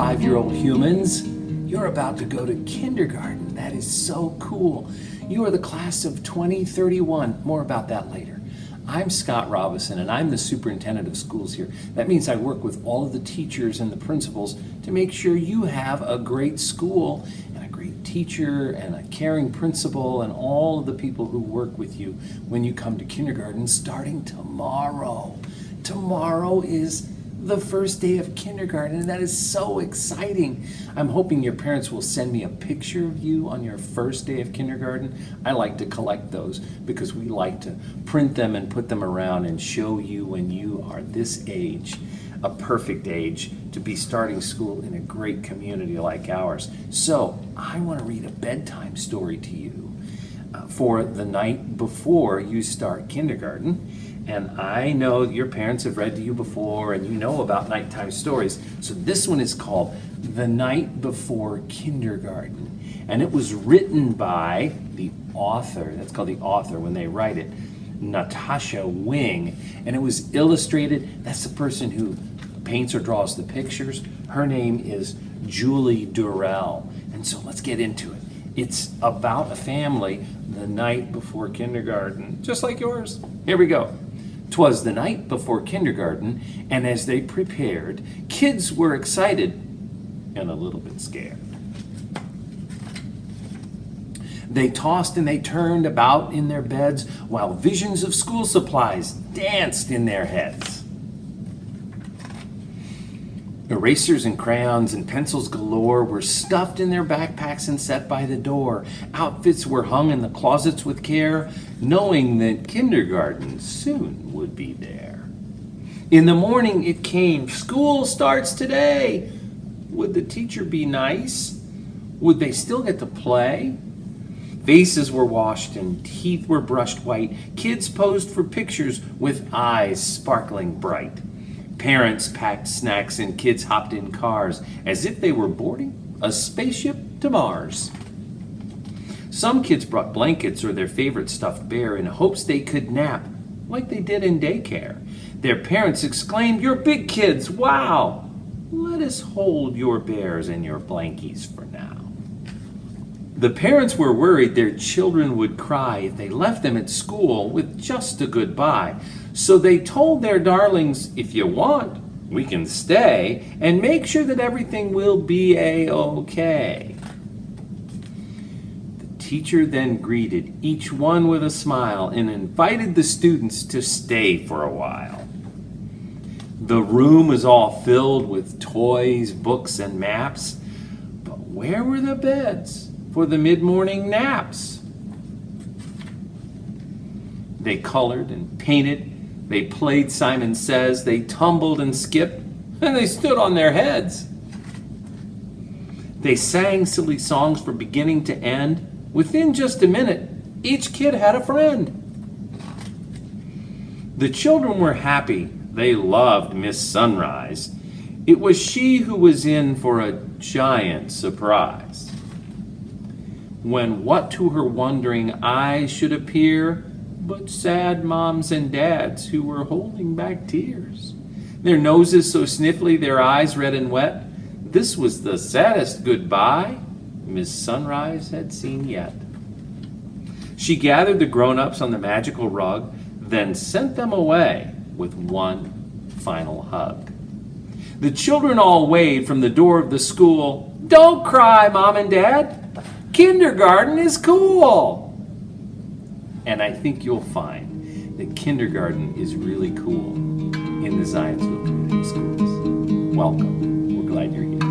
5-year-old humans. You're about to go to kindergarten. That is so cool. You are the class of 2031. More about that later. I'm Scott Robison, and I'm the superintendent of schools here. That means I work with all of the teachers and the principals to make sure you have a great school and a great teacher and a caring principal and all of the people who work with you when you come to kindergarten starting tomorrow. Tomorrow is the first day of kindergarten, and that is so exciting. I'm hoping your parents will send me a picture of you on your first day of kindergarten. I like to collect those because we like to print them and put them around and show you when you are this age, a perfect age to be starting school in a great community like ours. So I want to read a bedtime story to you for the night before you start kindergarten. And I know your parents have read to you before and you know about nighttime stories. So this one is called The Night Before Kindergarten. And it was written by the author, that's called the author when they write it, Natasha Wing. And it was illustrated, that's the person who paints or draws the pictures. Her name is Julie Durrell. And so let's get into it. It's about a family the night before kindergarten, just like yours. Here we go. 'Twas the night before kindergarten, and as they prepared, kids were excited and a little bit scared. They tossed and they turned about in their beds while visions of school supplies danced in their heads. Erasers and crayons and pencils galore were stuffed in their backpacks and set by the door. Outfits were hung in the closets with care, knowing that kindergarten soon would be there. In the morning it came, school starts today. Would the teacher be nice? Would they still get to play? Faces were washed and teeth were brushed white. Kids posed for pictures with eyes sparkling bright. Parents packed snacks and kids hopped in cars as if they were boarding a spaceship to Mars. Some kids brought blankets or their favorite stuffed bear in hopes they could nap like they did in daycare. Their parents exclaimed, "You're big kids, wow! Let us hold your bears and your blankies for now." The parents were worried their children would cry if they left them at school with just a goodbye. So they told their darlings, "If you want, we can stay and make sure that everything will be a-okay." The teacher then greeted each one with a smile and invited the students to stay for a while. The room was all filled with toys, books, and maps, but where were the beds for the mid-morning naps? They colored and painted. They played Simon Says, they tumbled and skipped, and they stood on their heads. They sang silly songs from beginning to end. Within just a minute, each kid had a friend. The children were happy. They loved Miss Sunrise. It was she who was in for a giant surprise. When what to her wondering eyes should appear but sad moms and dads who were holding back tears. Their noses so sniffly, their eyes red and wet. This was the saddest goodbye Miss Sunrise had seen yet. She gathered the grown-ups on the magical rug, then sent them away with one final hug. The children all waved from the door of the school. "Don't cry, Mom and Dad. Kindergarten is cool." And I think you'll find that kindergarten is really cool in the Zionsville Community Schools. Welcome. We're glad you're here.